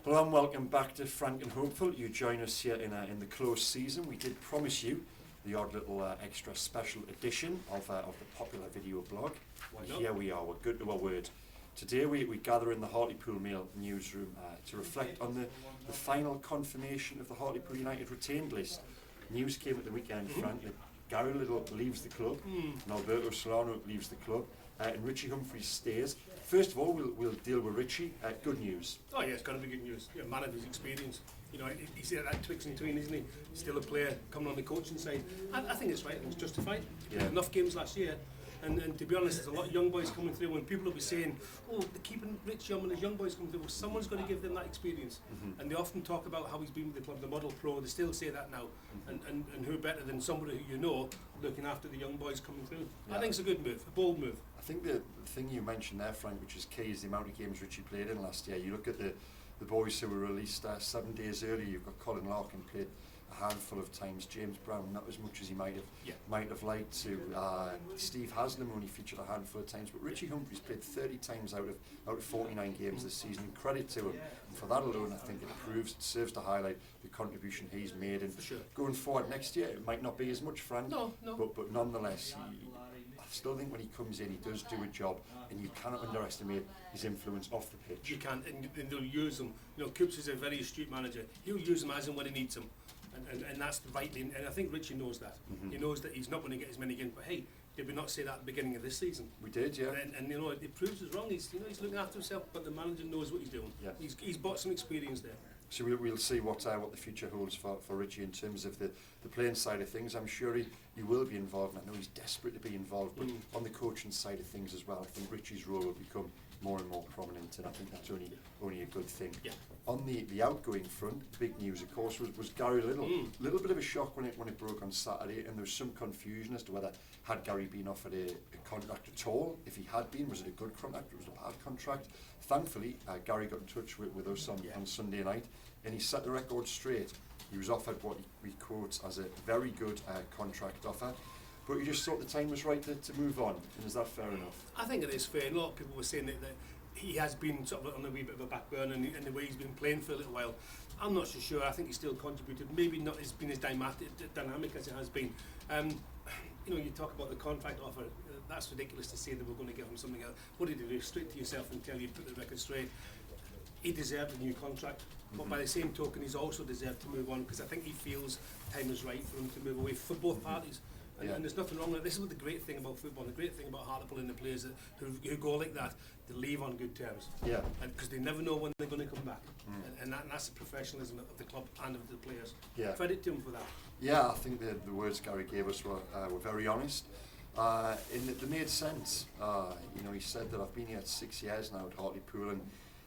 Hello and welcome back to Frank and Hopeful. You join us here in the close season. We did promise you the odd little extra special edition of the popular video blog. Here we are, we're good to our word. Today we gather in the Hartlepool Mail newsroom to reflect on the final confirmation of the Hartlepool United retained list. News came at the weekend, Frank, that Gary Little leaves the club, and Alberto Solano leaves the club, and Richie Humphries stays. First of all, we'll deal with Richie. Good news. Oh yeah, it's got to be good news. Yeah, man of his experience. You know, he's at that twix in between, isn't he? Still a player coming on the coaching side. I think it's right. It's justified. Yeah. Enough games last year. And to be honest, there's a lot of young boys coming through. When people will be saying, "Oh, they're keeping Rich Young and his young boys coming through," well, someone's going to give them that experience. And they often talk about how he's been with the club, the model pro. They still say that now. And who better than somebody who you know looking after the young boys coming through? Yeah. I think it's a good move, a bold move. I think the thing you mentioned there, Frank, which is key, is the amount of games Richie played in last year. You look at the boys who were released 7 days earlier. You've got Colin Larkin played a handful of times, James Brown not as much as he might have liked to. Steve Haslam only featured a handful of times, but Richie Humphries played 30 times out of 49 games this season. And credit to him, and for that alone, I think it serves to highlight the contribution he's made. And sure, going forward next year, it might not be as much, Frank. No. But nonetheless, I still think when he comes in, he does do a job, and you cannot underestimate his influence off the pitch. You can't, and they'll use him. You know, Coops is a very astute manager. He'll use him as and when he needs him. And that's the right thing, and I think Richie knows that. He knows that he's not going to get as many games, but hey, did we not say that at the beginning of this season? We did, yeah. And you know, it proves us wrong. He's looking after himself, but the manager knows what he's doing. Yeah. He's bought some experience there. So we'll see what the future holds for Richie in terms of the playing side of things. I'm sure he will be involved, and I know he's desperate to be involved, but on the coaching side of things as well, I think Richie's role will become more and more prominent, and I think that's only a good thing. Yeah. On the outgoing front, big news, of course, was Gary Little. A little bit of a shock when it broke on Saturday, and there was some confusion as to whether had Gary been offered a contract at all. If he had been, was it a good contract or was it a bad contract? Thankfully, Gary got in touch with us on Sunday night, and he set the record straight. He was offered what we quote as a very good contract offer, but you just thought the time was right to move on, and is that fair enough? I think it is fair. A lot of people were saying that he has been sort of on a wee bit of a back burner, and the way he's been playing for a little while. I'm not so sure. I think he's still contributed. Maybe not as been as dynamic as it has been. You know, you talk about the contract offer. That's ridiculous to say that we're going to give him something else. What did you do? Straight to yourself and tell you put the record straight. He deserved a new contract, but by the same token, he's also deserved to move on, because I think he feels time is right for him to move away for both parties. And there's nothing wrong with it. This is what the great thing about football, the great thing about Hartlepool and the players who go like that, they leave on good terms. Yeah. Because they never know when they're going to come back. And that's the professionalism of the club and of the players. Yeah. Credit to him for that. Yeah, I think the words Gary gave us were very honest. And they made sense. You know, he said that I've been here 6 years now at Hartlepool, and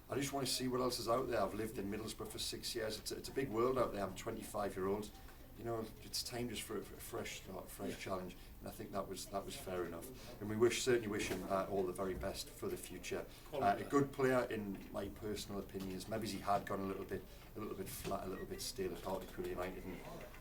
I just want to see what else is out there. I've lived in Middlesbrough for 6 years. It's a big world out there. I'm 25-year-old. You know, it's time just for a fresh start, fresh challenge, and I think that was fair enough. And we certainly wish him all the very best for the future. A good player, in my personal opinion, is maybe he had gone a little bit flat, a little bit stale at Hartlepool United. And,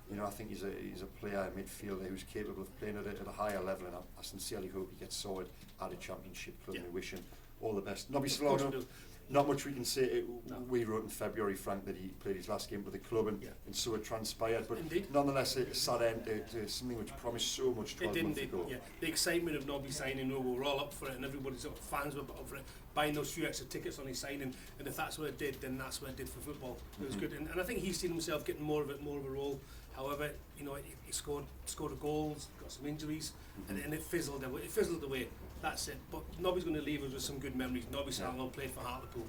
you know, I think he's a player, a midfielder who's capable of playing at a higher level, and I sincerely hope he gets sorted at a championship club. And we wish him all the best. Nobby Solano. Not much we can say. We wrote in February, Frank, that he played his last game with the club, and so it transpired. But nonetheless, a sad end to something which promised so much 12 months ago. Yeah. The excitement of Nobby signing, we were all up for it, and everybody's fans were up for it, buying those few extra tickets on his signing. And if that's what it did, then that's what it did for football. It was good, and I think he's seen himself getting more of a role. However, you know, he scored a goals, got some injuries, and it fizzled away. That's it. But Nobby's going to leave us with some good memories. Nobby Solano played for Hartlepool,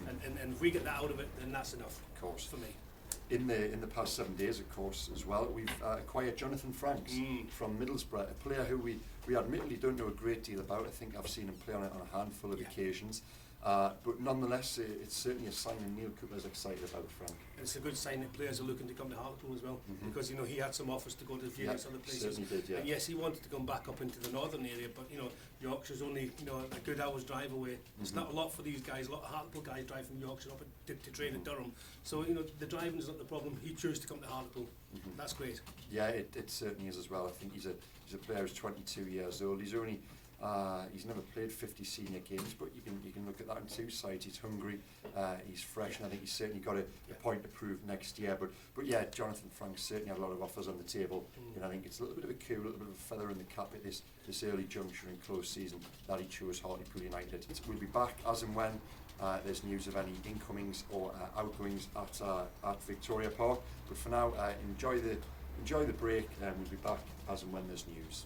and if we get that out of it, then that's enough. Of course. For me. In the past 7 days, of course, as well, we've acquired Jonathan Franks from Middlesbrough, a player who we admittedly don't know a great deal about. I think I've seen him play on a handful of occasions. But nonetheless, it's certainly a sign, and Neil Cooper's excited about Frank. It's a good sign that players are looking to come to Hartlepool as well, because you know he had some offers to go to various other places. Certainly did, yeah. And yes, he wanted to come back up into the northern area, but you know Yorkshire's only a good hour's drive away. It's not a lot for these guys. A lot of Hartlepool guys drive from Yorkshire up to train in Durham. So you know the driving is not the problem. He chose to come to Hartlepool. That's great. Yeah, it certainly is as well. I think he's a player who's 22 years old. He's only He's never played 50 senior games, but you can look at that on two sides. He's hungry, he's fresh, and I think he's certainly got a point to prove next year. But yeah, Jonathan Frank certainly had a lot of offers on the table, and I think it's a little bit of a coup, a little bit of a feather in the cap at this early juncture in close season that he chose Hartlepool United. We'll be back as and when there's news of any incomings or outgoings at Victoria Park. But for now, enjoy the break, and we'll be back as and when there's news.